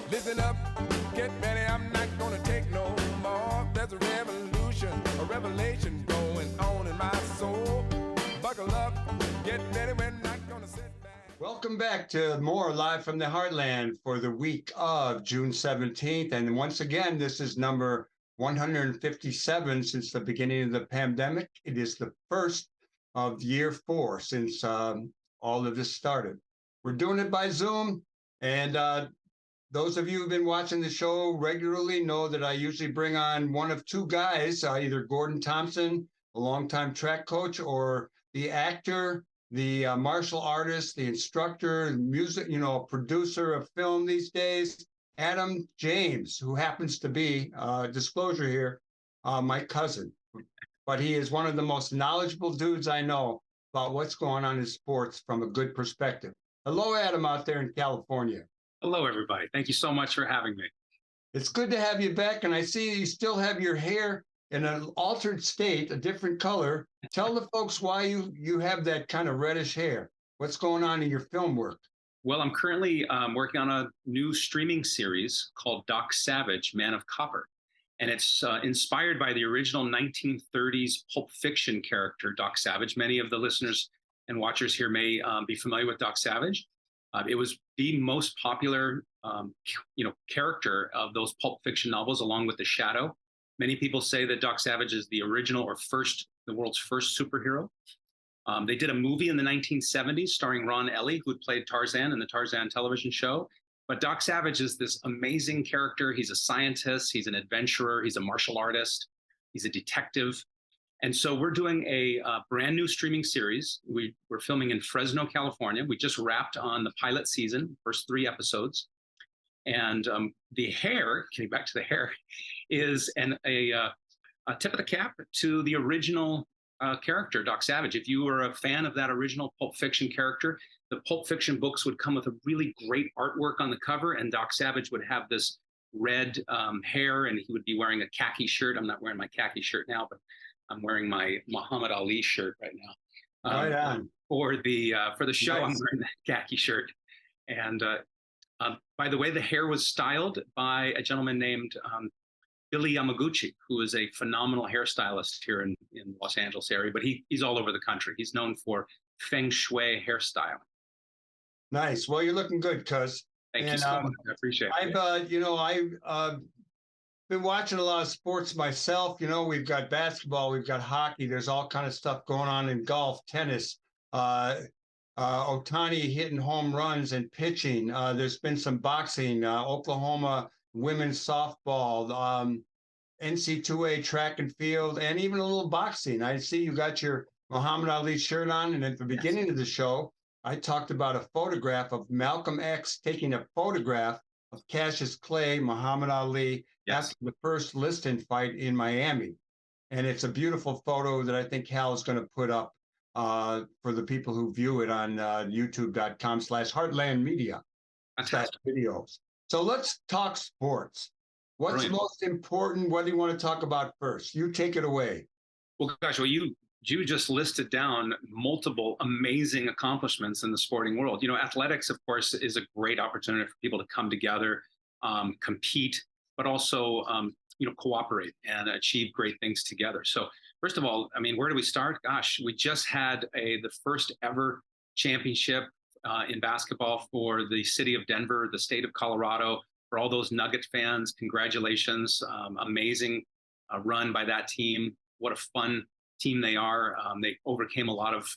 Listen up, get ready, I'm not gonna take no more. There's a revolution, a revelation going on in my soul. Buckle up, get ready, we're not gonna sit back. Welcome back to more Live from the Heartland for the week of June 17th. And once again, this is number 157 since the beginning of the pandemic. It is the first of year 4 since all of this started. We're doing it by Zoom, and those of you who've been watching the show regularly know that I usually bring on one of two guys, either Gordon Thompson, a longtime track coach, or the actor, the martial artist, the instructor, music, producer of film these days, Adam James, who happens to be, disclosure here, my cousin. But he is one of the most knowledgeable dudes I know about what's going on in sports from a good perspective. Hello, Adam, out there in California. Hello, everybody. Thank you so much for having me. It's good to have you back, and I see you still have your hair in an altered state, a different color. Tell the folks why you have that kind of reddish hair. What's going on in your film work? Well, I'm currently working on a new streaming series called Dok Sauvage, Man of Copper. And it's inspired by the original 1930s Pulp Fiction character, Dok Sauvage. Many of the listeners and watchers here may be familiar with Dok Sauvage. It was the most popular, character of those Pulp Fiction novels, along with The Shadow. Many people say that Dok Sauvage is the original or the world's first superhero. They did a movie in the 1970s starring Ron Ellie, who had played Tarzan in the Tarzan television show. But Dok Sauvage is this amazing character. He's a scientist, he's an adventurer, he's a martial artist, he's a detective. And so we're doing a brand new streaming series. We're filming in Fresno, California. We just wrapped on the pilot season, first 3 episodes. And the hair, getting back to the hair, is a tip of the cap to the original character, Dok Sauvage. If you were a fan of that original Pulp Fiction character, the Pulp Fiction books would come with a really great artwork on the cover, and Dok Sauvage would have this red hair, and he would be wearing a khaki shirt. I'm not wearing my khaki shirt now, but I'm wearing my Muhammad Ali shirt right now. Right on. For the show, Nice. I'm wearing that khaki shirt. And by the way, the hair was styled by a gentleman named Billy Yamaguchi, who is a phenomenal hairstylist here in Los Angeles area, but he's all over the country. He's known for Feng Shui hairstyle. Nice. Well, you're looking good, cuz. Thank you so much. I appreciate it. I've been watching a lot of sports myself. We've got basketball, we've got hockey. There's all kind of stuff going on in golf, tennis. Ohtani hitting home runs and pitching. There's been some boxing. Oklahoma women's softball, NC2A track and field, and even a little boxing. I see you got your Muhammad Ali shirt on, and at the beginning of the show, I talked about a photograph of Malcolm X taking a photograph of Cassius Clay, Muhammad Ali, after the first listing fight in Miami. And it's a beautiful photo that I think Hal is going to put up for the people who view it on youtube.com/heartlandmedia videos. So let's talk sports. What's most important? What do you want to talk about first? You take it away. Well, gosh, you just listed down multiple amazing accomplishments in the sporting world. Athletics, of course, is a great opportunity for people to come together, compete, but also, cooperate and achieve great things together. So first of all, where do we start? Gosh, we just had the first ever championship in basketball for the city of Denver, the state of Colorado. For all those Nugget fans, congratulations. Amazing run by that team. What a fun team they are. They overcame a lot of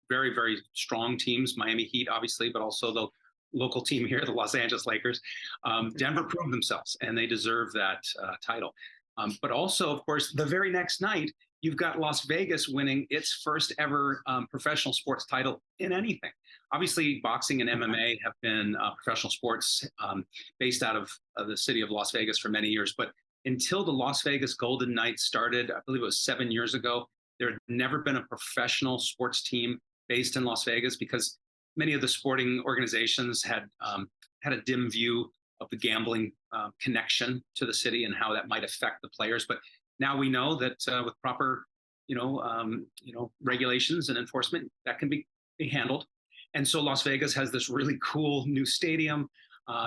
very, very strong teams, Miami Heat, obviously, but also the local team here, the Los Angeles Lakers. Denver proved themselves, and they deserve that title. But also, of course, the very next night, you've got Las Vegas winning its first ever professional sports title in anything. Obviously, boxing and MMA have been professional sports based out of the city of Las Vegas for many years. But until the Las Vegas Golden Knights started, I believe it was 7 years ago, there had never been a professional sports team based in Las Vegas because many of the sporting organizations had a dim view of the gambling connection to the city and how that might affect the players. But now we know that with proper, regulations and enforcement, that can be handled. And so Las Vegas has this really cool new stadium.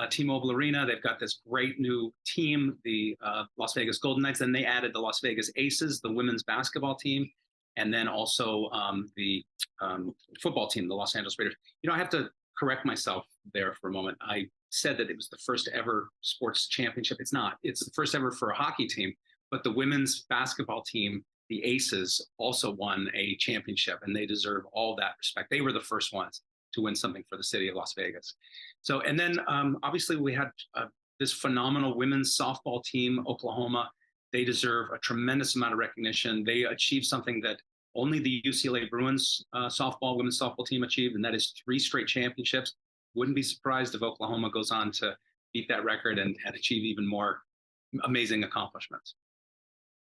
T-Mobile Arena. They've got this great new team, the Las Vegas Golden Knights. Then they added the Las Vegas Aces, the women's basketball team, and then also the football team, the Los Angeles Raiders. I have to correct myself there for a moment. I said that it was the first ever sports championship. It's not. It's the first ever for a hockey team, but the women's basketball team, the Aces, also won a championship, and they deserve all that respect. They were the first ones to win something for the city of Las Vegas. So, and then obviously we had this phenomenal women's softball team, Oklahoma. They deserve a tremendous amount of recognition. They achieved something that only the UCLA Bruins women's softball team achieved, and that is 3 straight championships. Wouldn't be surprised if Oklahoma goes on to beat that record and achieve even more amazing accomplishments.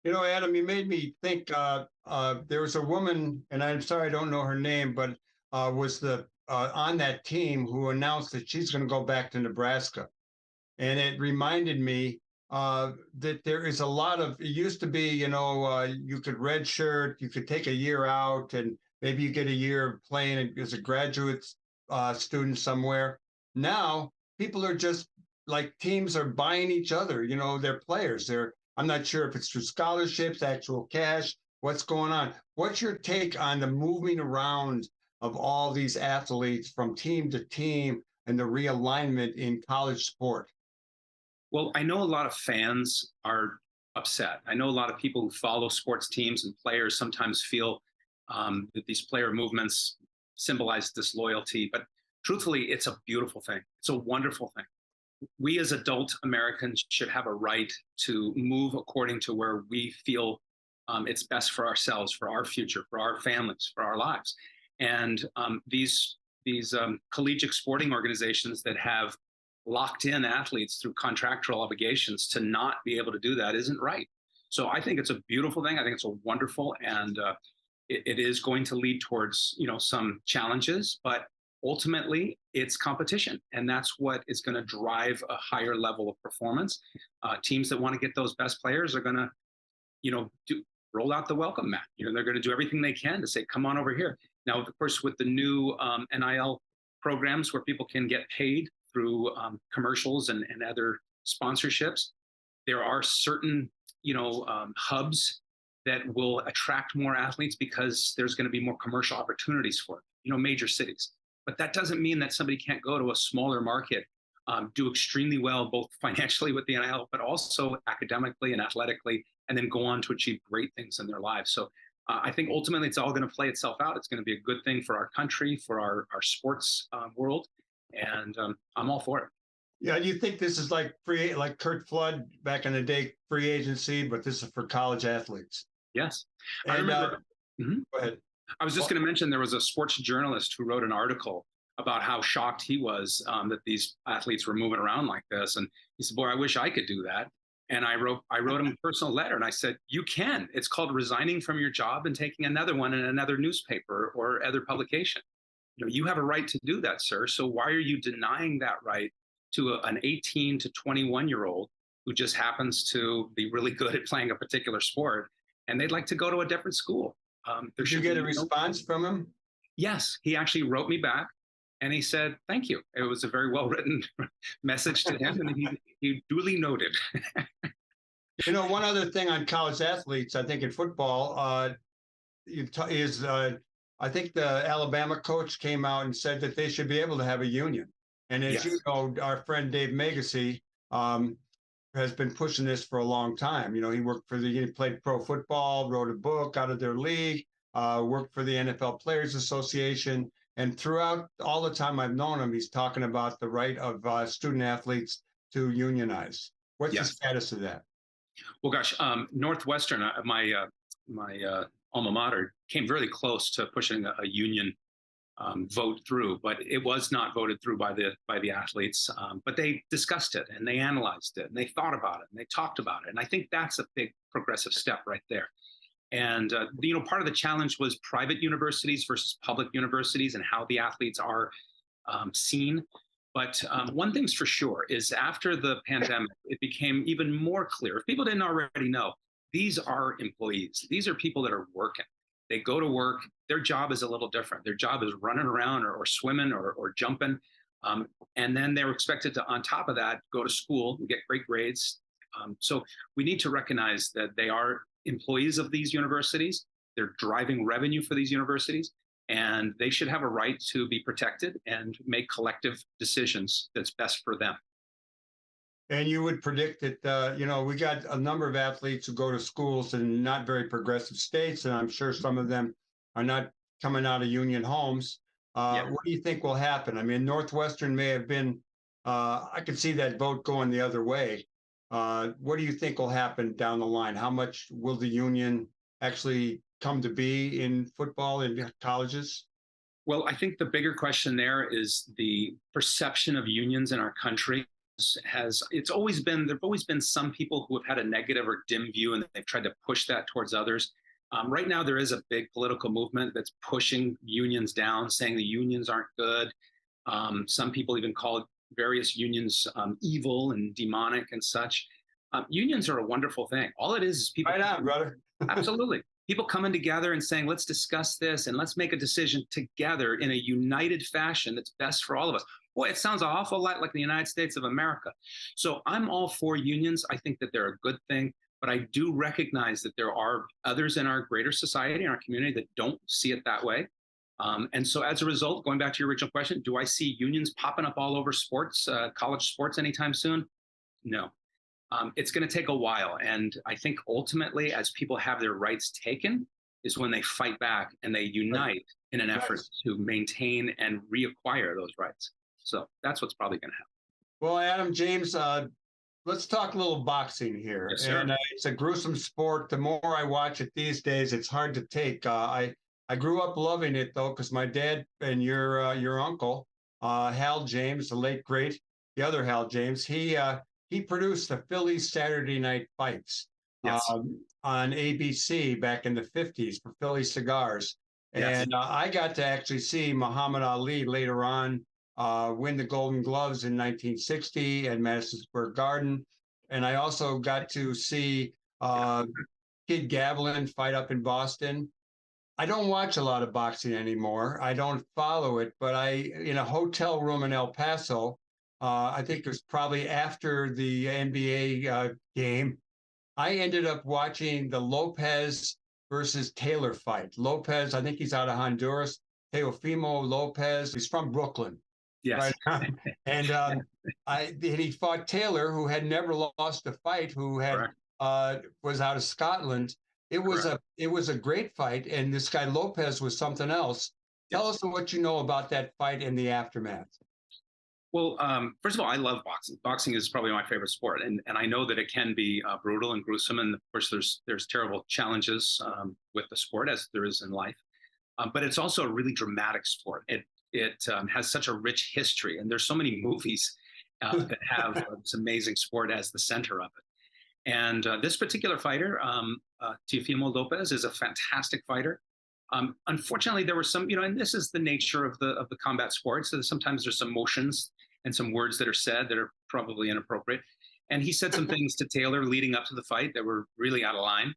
Adam, you made me think there was a woman, and I'm sorry I don't know her name, but was on that team who announced that she's going to go back to Nebraska. And it reminded me that there is a lot of, it used to be, you could redshirt, you could take a year out, and maybe you get a year playing as a graduate student somewhere. Now, people are just like, teams are buying each other, their players. I'm not sure if it's through scholarships, actual cash, what's going on. What's your take on the moving around of all these athletes from team to team and the realignment in college sport? Well, I know a lot of fans are upset. I know a lot of people who follow sports teams and players sometimes feel that these player movements symbolize disloyalty. But truthfully, it's a beautiful thing. It's a wonderful thing. We as adult Americans should have a right to move according to where we feel it's best for ourselves, for our future, for our families, for our lives. And these collegiate sporting organizations that have locked in athletes through contractual obligations to not be able to do that isn't right. So I think it's a beautiful thing. I think it's a wonderful, and it is going to lead towards some challenges, but ultimately it's competition, and that's what is going to drive a higher level of performance. Teams that want to get those best players are going to roll out the welcome mat. They're going to do everything they can to say, come on over here. Now, of course, with the new NIL programs where people can get paid through commercials and other sponsorships, there are certain hubs that will attract more athletes because there's going to be more commercial opportunities for major cities. But that doesn't mean that somebody can't go to a smaller market, do extremely well, both financially with the NIL, but also academically and athletically, and then go on to achieve great things in their lives. So I think ultimately it's all going to play itself out. It's going to be a good thing for our country, for our sports world. And I'm all for it. Yeah, you think this is like Kurt Flood back in the day, free agency, but this is for college athletes? Yes. And, I remember. Go ahead. I was just going to mention there was a sports journalist who wrote an article about how shocked he was that these athletes were moving around like this. And he said, boy, I wish I could do that. And I wrote him a personal letter, and I said, you can. It's called resigning from your job and taking another one in another newspaper or other publication. You have a right to do that, sir. So why are you denying that right to an 18 to 21-year-old who just happens to be really good at playing a particular sport, and they'd like to go to a different school? Did you get a response from him? Yes, he actually wrote me back, and he said, thank you. It was a very well-written message to him, and he duly noted. One other thing on college athletes, I think in football, I think the Alabama coach came out and said that they should be able to have a union. And as you know, our friend Dave Megacy has been pushing this for a long time. He played pro football, wrote a book out of their league, worked for the NFL Players Association. And throughout all the time I've known him, he's talking about the right of student athletes to unionize. What's the status of that? Well, gosh, Northwestern, my alma mater, came really close to pushing a union vote through, but it was not voted through by the athletes. But they discussed it, and they analyzed it, and they thought about it, and they talked about it. And I think that's a big progressive step right there. And part of the challenge was private universities versus public universities and how the athletes are seen. But one thing's for sure is after the pandemic, it became even more clear. If people didn't already know, these are employees. These are people that are working. They go to work. Their job is a little different. Their job is running around or swimming or jumping. And then they were expected to, on top of that, go to school and get great grades. So we need to recognize that they are employees of these universities. They're driving revenue for these universities, and they should have a right to be protected and make collective decisions that's best for them. And you would predict that, we got a number of athletes who go to schools in not very progressive states, and I'm sure some of them are not coming out of union homes. Yeah. What do you think will happen? I mean, Northwestern may have been, I could see that vote going the other way. What do you think will happen down the line? How much will the union actually come to be in football in colleges? Well, I think the bigger question there is the perception of unions in our country. There've always been some people who have had a negative or dim view, and they've tried to push that towards others. Right now, there is a big political movement that's pushing unions down, saying the unions aren't good. Some people even call various unions evil and demonic and such. Unions are a wonderful thing. All it is people. Right on, brother. Absolutely. People coming together and saying, let's discuss this and let's make a decision together in a united fashion that's best for all of us. Boy, it sounds an awful lot like the United States of America. So I'm all for unions. I think that they're a good thing, but I do recognize that there are others in our greater society, in our community, that don't see it that way. And so as a result, going back to your original question, do I see unions popping up all over sports, college sports anytime soon? No. It's going to take a while. And I think ultimately, as people have their rights taken, is when they fight back and they unite in an effort to maintain and reacquire those rights. So that's what's probably going to happen. Well, Adam, James, let's talk a little boxing here. Yes, sir. And it's a gruesome sport. The more I watch it these days, it's hard to take. I grew up loving it, though, because my dad and your uncle, Hal James, the late great, the other Hal James, he produced the Phillies Saturday Night Fights on ABC back in the 50s for Philly Cigars. Yes. And I got to actually see Muhammad Ali later on win the Golden Gloves in 1960 at Madison Square Garden. And I also got to see Kid Gavilan fight up in Boston. I don't watch a lot of boxing anymore. I don't follow it, but in a hotel room in El Paso, I think it was probably after the NBA game, I ended up watching the Lopez versus Taylor fight. Lopez, I think he's out of Honduras. Teofimo Lopez, he's from Brooklyn. Yes. Right? And he fought Taylor, who had never lost a fight, who had was out of Scotland. It was a great fight, and this guy Lopez was something else. Tell us what you know about that fight and the aftermath. Well, first of all, I love boxing. Boxing is probably my favorite sport, and I know that it can be brutal and gruesome, and of course, there's terrible challenges with the sport, as there is in life. But it's also a really dramatic sport. It has such a rich history, and there's so many movies that have this amazing sport as the center of it. And this particular fighter, Teofimo Lopez, is a fantastic fighter. Unfortunately, there were some, and this is the nature of the combat sports. So sometimes there's some motions and some words that are said that are probably inappropriate. And he said some things to Taylor leading up to the fight that were really out of line.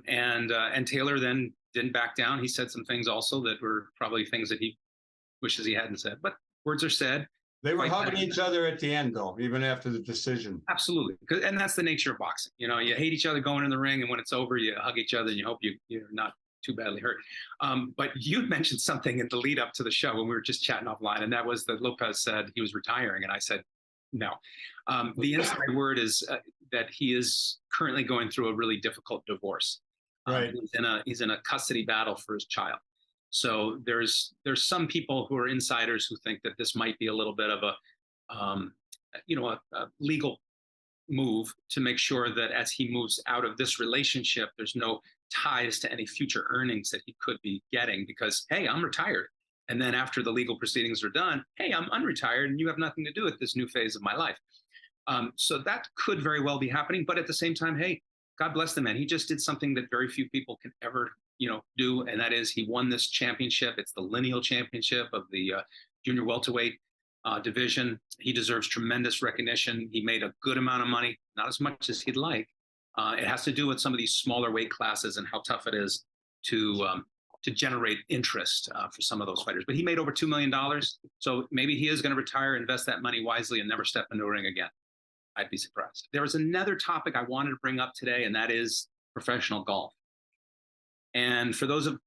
And Taylor then didn't back down. He said some things also that were probably things that he wishes he hadn't said. But words are said. They were hugging each other at the end, though, even after the decision. Absolutely. And that's the nature of boxing. You hate each other going in the ring, and when it's over, you hug each other and you hope you're not too badly hurt. But you mentioned something in the lead up to the show when we were just chatting offline, and that was that Lopez said he was retiring, and I said no. The inside word is that he is currently going through a really difficult divorce. Right. He's in a custody battle for his child. So there's some people who are insiders who think that this might be a little bit of a legal move to make sure that as he moves out of this relationship, there's no ties to any future earnings that he could be getting because, hey, I'm retired. And then after the legal proceedings are done, hey, I'm unretired and you have nothing to do with this new phase of my life. So that could very well be happening. But at the same time, hey, God bless the man. He just did something that very few people can ever, do. And that is he won this championship. It's the lineal championship of the junior welterweight division. He deserves tremendous recognition. He made a good amount of money, not as much as he'd like. It has to do with some of these smaller weight classes and how tough it is to to generate interest for some of those fighters. But he made over $2 million. So maybe he is going to retire, invest that money wisely, and never step into a ring again. I'd be surprised. There was another topic I wanted to bring up today, and that is professional golf. And for those of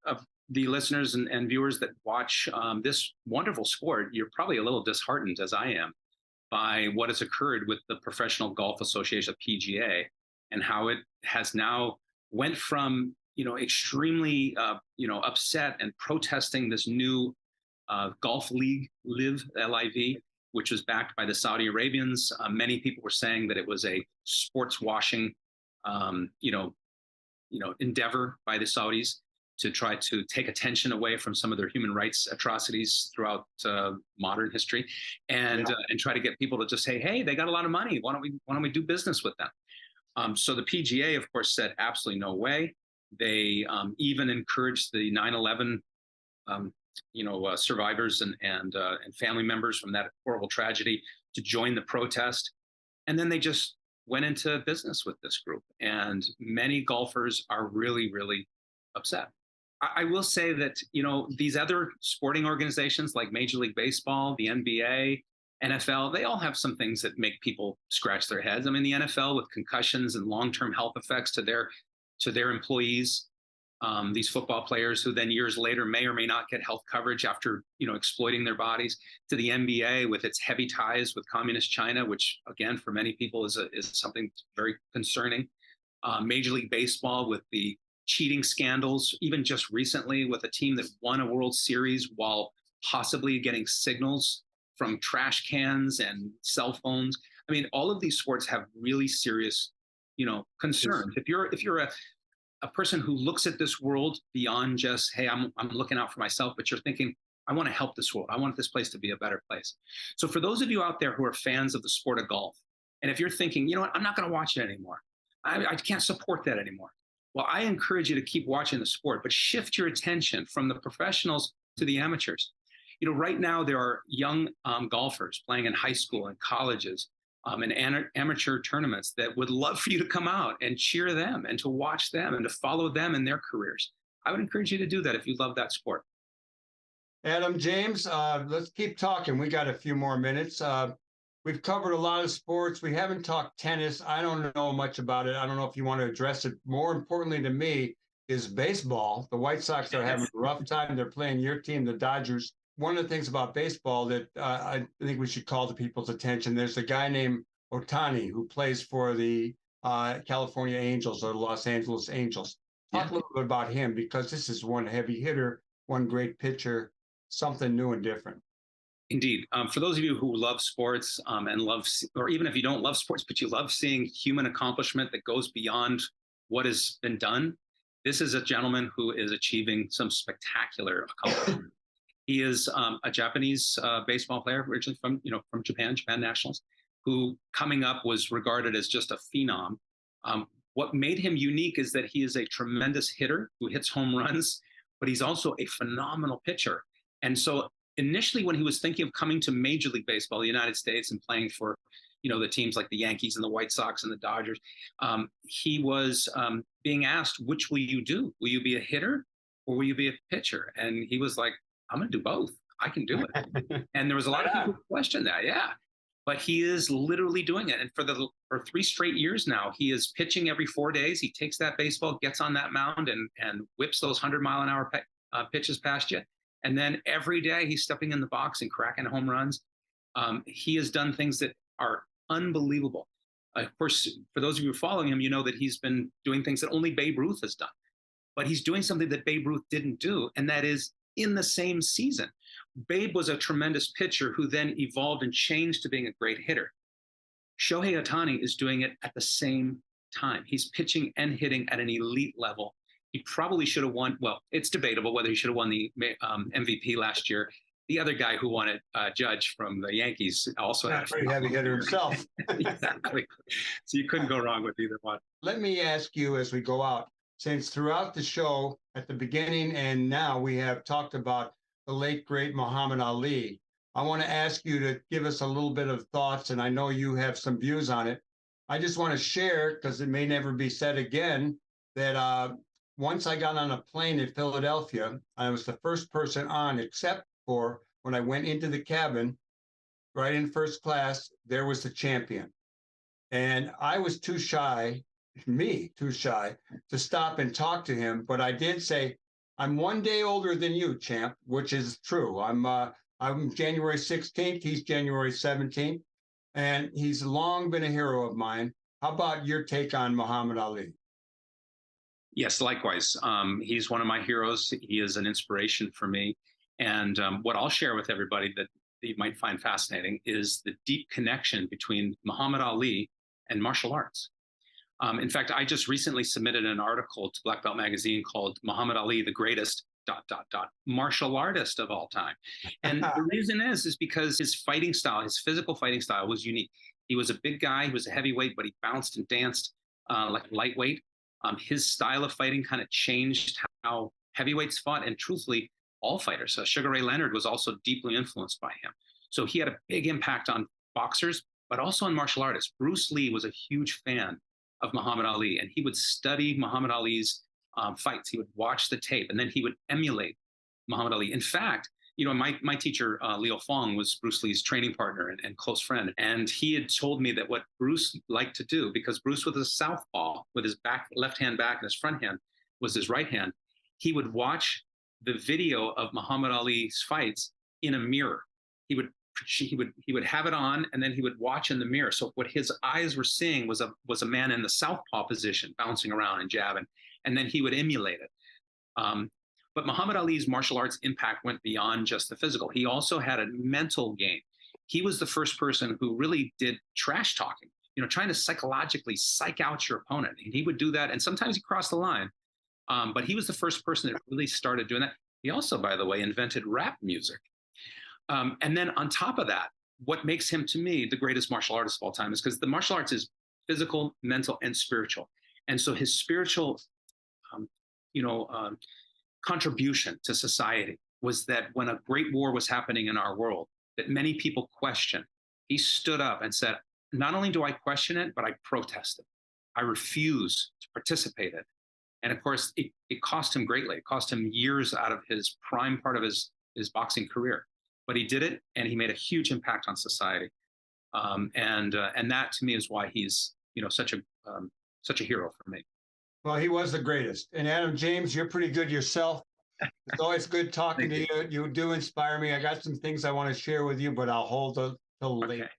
the listeners and viewers that watch this wonderful sport, you're probably a little disheartened, as I am, by what has occurred with the Professional Golf Association, PGA, and how it has now went from extremely upset and protesting this new golf league, LIV, L-I-V, which was backed by the Saudi Arabians. Many people were saying that it was a sports washing, endeavor by the Saudis to try to take attention away from some of their human rights atrocities throughout modern history, and try to get people to just say, hey, they got a lot of money. Why don't we do business with them? So the PGA, of course, said absolutely no way. They even encouraged the 9/11 survivors and family members from that horrible tragedy to join the protest. And then they just went into business with this group. And many golfers are really, really upset. I will say that, these other sporting organizations like Major League Baseball, the NBA, NFL, they all have some things that make people scratch their heads. I mean, the NFL with concussions and long-term health effects to their employees, these football players who then years later may or may not get health coverage after, exploiting their bodies, to the NBA with its heavy ties with communist China, which again, for many people is something very concerning. Major League Baseball with the cheating scandals, even just recently with a team that won a World Series while possibly getting signals from trash cans and cell phones. I mean, all of these sports have really serious, concerns. If you're a person who looks at this world beyond just, hey, I'm looking out for myself, but you're thinking, I want to help this world. I want this place to be a better place. So for those of you out there who are fans of the sport of golf, and if you're thinking, I'm not going to watch it anymore, I can't support that anymore. Well, I encourage you to keep watching the sport, but shift your attention from the professionals to the amateurs. Right now there are young golfers playing in high school and colleges and amateur tournaments that would love for you to come out and cheer them and to watch them and to follow them in their careers. I would encourage you to do that if you love that sport. Adam, James, let's keep talking. We got a few more minutes. We've covered a lot of sports. We haven't talked tennis. I don't know much about it. I don't know if you want to address it. More importantly to me is baseball. The White Sox are having a rough time. They're playing your team, the Dodgers. One of the things about baseball that I think we should call to people's attention, there's a guy named Ohtani who plays for the California Angels or the Los Angeles Angels. Talk a little bit about him, because this is one heavy hitter, one great pitcher, something new and different. Indeed. For those of you who love sports and love, or even if you don't love sports, but you love seeing human accomplishment that goes beyond what has been done, this is a gentleman who is achieving some spectacular accomplishment. He is a Japanese baseball player, originally from Japan Nationals, who coming up was regarded as just a phenom. What made him unique is that he is a tremendous hitter who hits home runs, but he's also a phenomenal pitcher. And so initially when he was thinking of coming to Major League Baseball, the United States, and playing for, the teams like the Yankees and the White Sox and the Dodgers, he was being asked, which will you do? Will you be a hitter or will you be a pitcher? And he was like, I'm going to do both. I can do it. And there was a lot of people who questioned that. Yeah. But he is literally doing it. And for 3 straight years now, he is pitching every 4 days. He takes that baseball, gets on that mound and whips those 100-mile-an-hour pitches past you. And then every day he's stepping in the box and cracking home runs. He has done things that are unbelievable. Of course, for those of you following him, you know that he's been doing things that only Babe Ruth has done. But he's doing something that Babe Ruth didn't do, and that is in the same season. Babe was a tremendous pitcher who then evolved and changed to being a great hitter. Shohei Ohtani is doing it at the same time. He's pitching and hitting at an elite level. He probably should have won. Well, it's debatable whether he should have won the MVP last year. The other guy who won it, Judge from the Yankees, also had a pretty heavy hitter himself. Exactly. So you couldn't go wrong with either one. Let me ask you as we go out, since throughout the show, at the beginning and now, we have talked about the late, great Muhammad Ali. I want to ask you to give us a little bit of thoughts, and I know you have some views on it. I just want to share, because it may never be said again, that once I got on a plane in Philadelphia, I was the first person on, except for when I went into the cabin, right in first class, there was the champion. And I was too shy to stop and talk to him. But I did say, I'm one day older than you, champ, which is true. I'm January 16th. He's January 17th. And he's long been a hero of mine. How about your take on Muhammad Ali? Yes, likewise. He's one of my heroes. He is an inspiration for me. And what I'll share with everybody that you might find fascinating is the deep connection between Muhammad Ali and martial arts. In fact, I just recently submitted an article to Black Belt Magazine called Muhammad Ali, the greatest ... martial artist of all time. And the reason is because his fighting style, his physical fighting style was unique. He was a big guy, he was a heavyweight, but he bounced and danced like lightweight. His style of fighting kind of changed how heavyweights fought, and truthfully, all fighters. Sugar Ray Leonard was also deeply influenced by him. So he had a big impact on boxers, but also on martial artists. Bruce Lee was a huge fan of Muhammad Ali, and he would study Muhammad Ali's fights. He would watch the tape, and then he would emulate Muhammad Ali. In fact, my teacher, Leo Fong, was Bruce Lee's training partner and close friend. And he had told me that what Bruce liked to do, because Bruce was a southpaw with his left hand back and his front hand was his right hand, he would watch the video of Muhammad Ali's fights in a mirror. He would have it on, and then he would watch in the mirror. So what his eyes were seeing was a man in the southpaw position, bouncing around and jabbing, and then he would emulate it. But Muhammad Ali's martial arts impact went beyond just the physical. He also had a mental game. He was the first person who really did trash talking, trying to psychologically psych out your opponent. And he would do that, and sometimes he crossed the line. But he was the first person that really started doing that. He also, by the way, invented rap music. And then on top of that, what makes him, to me, the greatest martial artist of all time is because the martial arts is physical, mental, and spiritual. And so his spiritual, contribution to society was that when a great war was happening in our world that many people questioned, he stood up and said, not only do I question it, but I protest it. I refuse to participate in it. And of course, it cost him greatly. It cost him years out of his prime part of his boxing career. But he did it, and he made a huge impact on society. And that, to me, is why he's such a hero for me. Well, he was the greatest. And Adam James, you're pretty good yourself. It's always good talking to you. You do inspire me. I got some things I want to share with you, but I'll hold till later.